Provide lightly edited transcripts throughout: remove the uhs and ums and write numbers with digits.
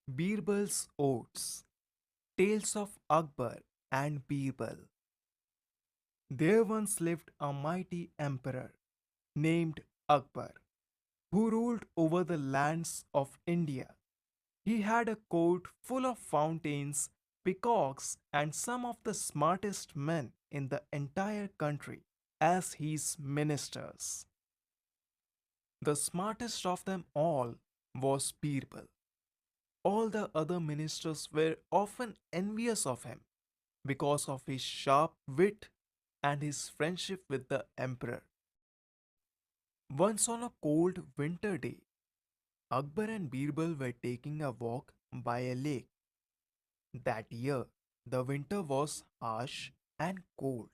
Birbal's Oats, Tales of Akbar and Birbal. There once lived a mighty emperor named Akbar who ruled over the lands of India. He had a court full of fountains, peacocks, and some of the smartest men in the entire country as his ministers. The smartest of them all was Birbal. All the other ministers were often envious of him because of his sharp wit and his friendship with the emperor. Once on a cold winter day, Akbar and Birbal were taking a walk by a lake. That year, the winter was harsh and cold.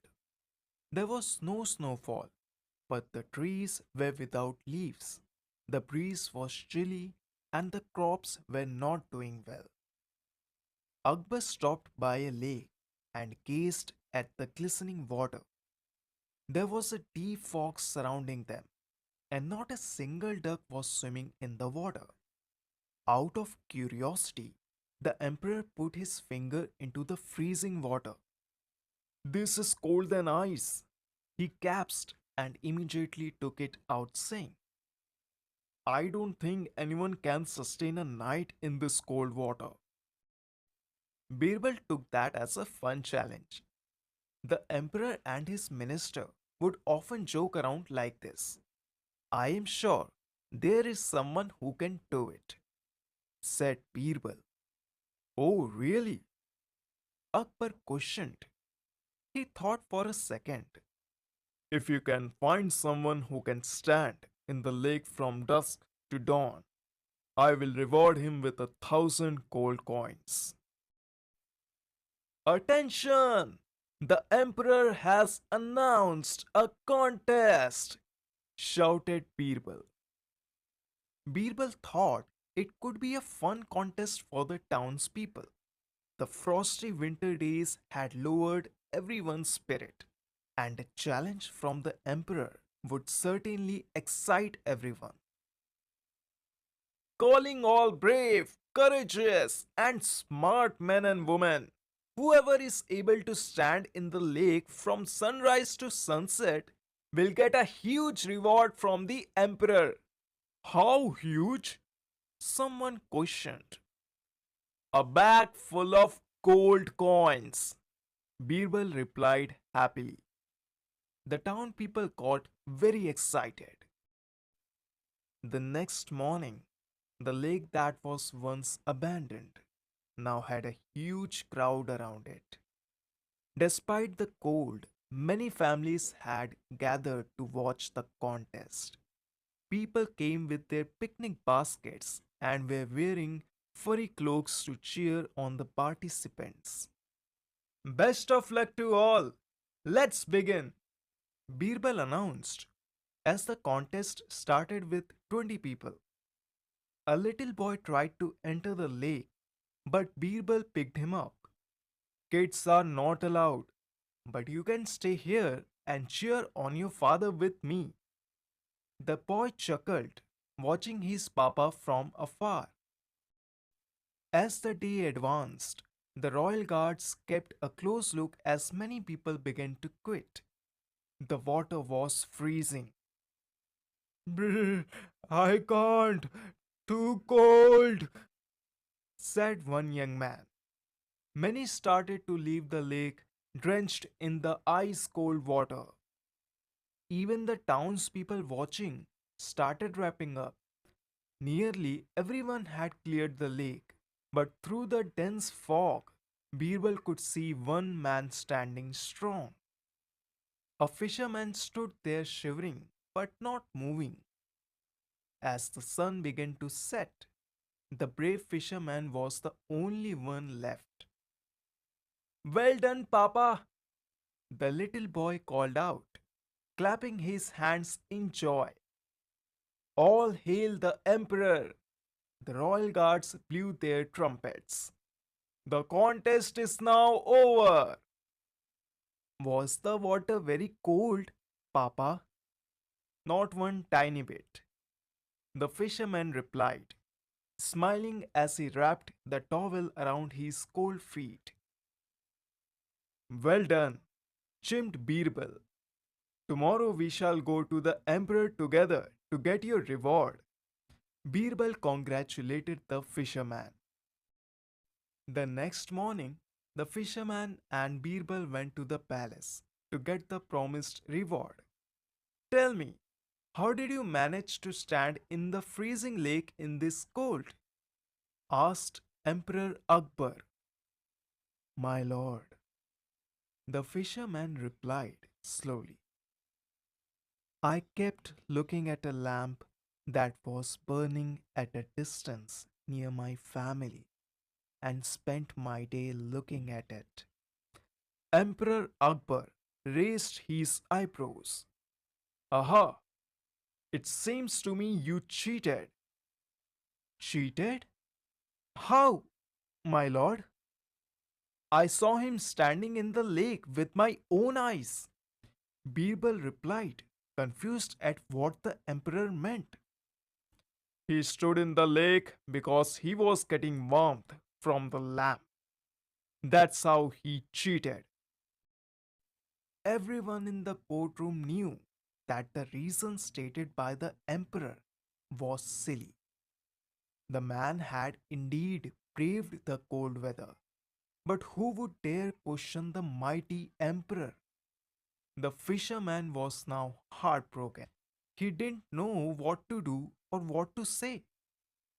There was no snowfall, but the trees were without leaves. The breeze was chilly and the crops were not doing well. Akbar stopped by a lake and gazed at the glistening water. There was a deep fog surrounding them, and not a single duck was swimming in the water. Out of curiosity, the emperor put his finger into the freezing water. This is cold than ice, he gasped and immediately took it out, saying, I don't think anyone can sustain a night in this cold water. Birbal took that as a fun challenge. The emperor and his minister would often joke around like this. I am sure there is someone who can do it, said Birbal. Oh, really? Akbar questioned. He thought for a second. If you can find someone who can stand in the lake from dusk to dawn, I will reward him with 1,000 gold coins. Attention! The Emperor has announced a contest! Shouted Birbal. Birbal thought it could be a fun contest for the townspeople. The frosty winter days had lowered everyone's spirit, and a challenge from the Emperor would certainly excite everyone. Calling all brave, courageous, and smart men and women. Whoever is able to stand in the lake from sunrise to sunset will get a huge reward from the Emperor. How huge? Someone questioned. A bag full of gold coins, Birbal replied happily. The town people got very excited. The next morning, the lake that was once abandoned now had a huge crowd around it. Despite the cold, many families had gathered to watch the contest. People came with their picnic baskets and were wearing furry cloaks to cheer on the participants. Best of luck to all! Let's begin! Birbal announced as the contest started with 20 people. A little boy tried to enter the lake, but Birbal picked him up. Kids are not allowed, but you can stay here and cheer on your father with me. The boy chuckled, watching his papa from afar. As the day advanced, the royal guards kept a close look as many people began to quit. The water was freezing. Brr, I can't. Too cold, said one young man. Many started to leave the lake drenched in the ice cold water. Even the townspeople watching started wrapping up. Nearly everyone had cleared the lake, but through the dense fog, Birbal could see one man standing strong. A fisherman stood there shivering but not moving. As the sun began to set, the brave fisherman was the only one left. Well done, Papa! The little boy called out, clapping his hands in joy. All hail the Emperor! The royal guards blew their trumpets. The contest is now over! Was the water very cold, Papa? Not one tiny bit. The fisherman replied. smiling as he wrapped the towel around his cold feet. Well done, chimmed Birbal. Tomorrow we shall go to the emperor together to get your reward. Birbal congratulated the fisherman. The next morning, the fisherman and Birbal went to the palace to get the promised reward. Tell me, how did you manage to stand in the freezing lake in this cold? Asked Emperor Akbar. My lord, the fisherman replied slowly. I kept looking at a lamp that was burning at a distance near my family and spent my day looking at it. Emperor Akbar raised his eyebrows. Aha! It seems to me you cheated. Cheated? How, my lord? I saw him standing in the lake with my own eyes. Birbal replied, confused at what the emperor meant. He stood in the lake because he was getting warmth from the lamp. That's how he cheated. Everyone in the courtroom knew that the reason stated by the emperor was silly. The man had indeed braved the cold weather, but who would dare question the mighty emperor? The fisherman was now heartbroken. He didn't know what to do or what to say,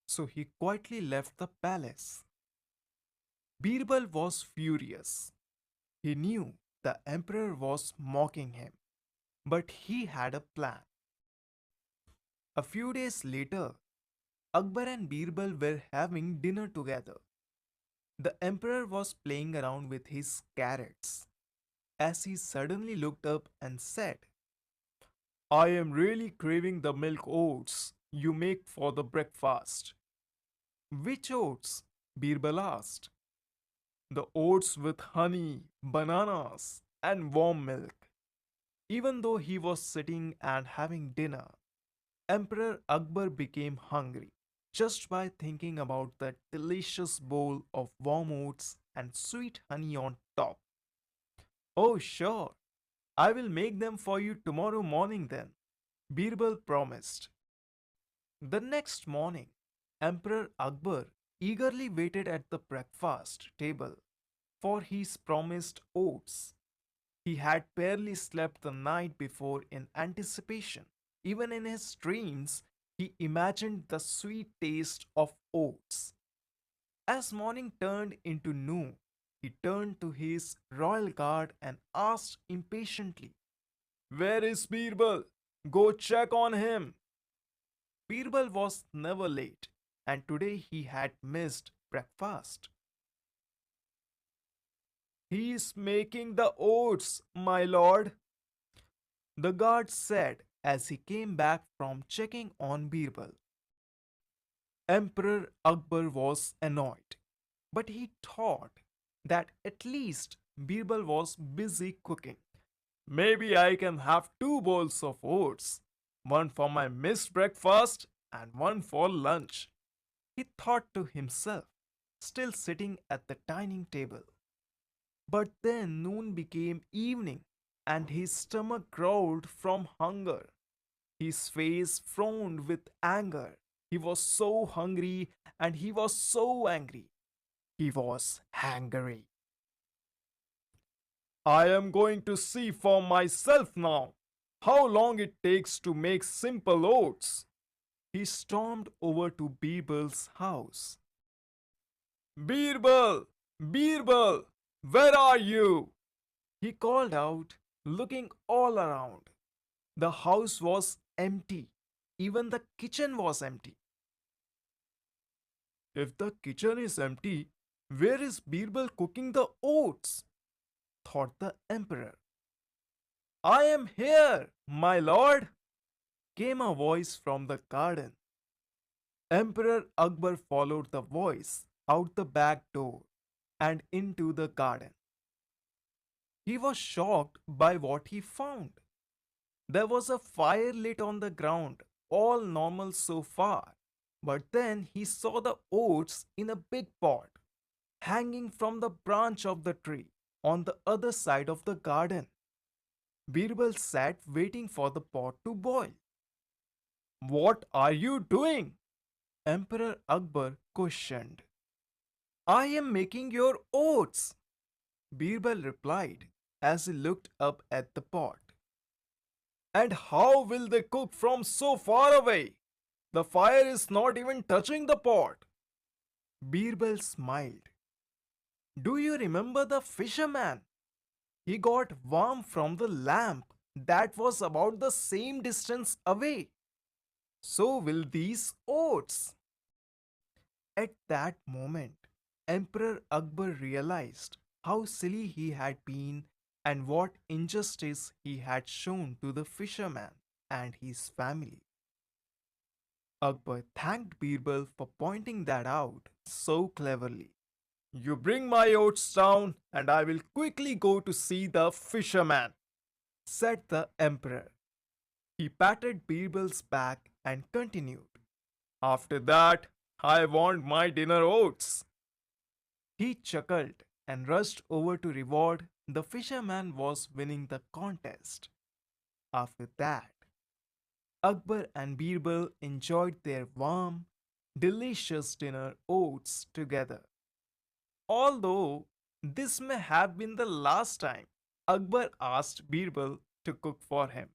so he quietly left the palace. Birbal was furious. He knew the emperor was mocking him, but he had a plan. A few days later, Akbar and Birbal were having dinner together. The emperor was playing around with his carrots as he suddenly looked up and said, I am really craving the milk oats you make for the breakfast. Which oats? Birbal asked. The oats with honey, bananas, and warm milk. Even though he was sitting and having dinner, Emperor Akbar became hungry just by thinking about that delicious bowl of warm oats and sweet honey on top. Oh, sure, I will make them for you tomorrow morning then, Birbal promised. The next morning, Emperor Akbar eagerly waited at the breakfast table for his promised oats. He had barely slept the night before in anticipation. Even in his dreams, he imagined the sweet taste of oats. As morning turned into noon, he turned to his royal guard and asked impatiently, Where is Birbal? Go check on him. Birbal was never late, and today he had missed breakfast. He is making the oats, my lord, the guard said as he came back from checking on Birbal. Emperor Akbar was annoyed, but he thought that at least Birbal was busy cooking. Maybe I can have two bowls of oats, one for my missed breakfast and one for lunch, he thought to himself, still sitting at the dining table. But then noon became evening, and his stomach growled from hunger. His face frowned with anger. He was so hungry and he was so angry. He was hangry. I am going to see for myself now how long it takes to make simple oats. He stormed over to Birbal's house. Birbal! Birbal! Where are you? He called out, looking all around. The house was empty. Even the kitchen was empty. If the kitchen is empty, where is Birbal cooking the oats? Thought the emperor. I am here, my lord, came a voice from the garden. Emperor Akbar followed the voice out the back door and into the garden. He was shocked by what he found. There was a fire lit on the ground, all normal so far. But then he saw the oats in a big pot hanging from the branch of the tree on the other side of the garden. Birbal sat waiting for the pot to boil. What are you doing? Emperor Akbar questioned. I am making your oats, Birbal replied as he looked up at the pot. And how will they cook from so far away? The fire is not even touching the pot. Birbal smiled. Do you remember the fisherman? He got warm from the lamp that was about the same distance away. So will these oats. At that moment, Emperor Akbar realized how silly he had been and what injustice he had shown to the fisherman and his family. Akbar thanked Birbal for pointing that out so cleverly. You bring my oats down, and I will quickly go to see the fisherman, said the emperor. He patted Birbal's back and continued. After that, I want my dinner oats. He chuckled and rushed over to reward the fisherman was winning the contest. After that, Akbar and Birbal enjoyed their warm, delicious dinner oats together. Although this may have been the last time Akbar asked Birbal to cook for him.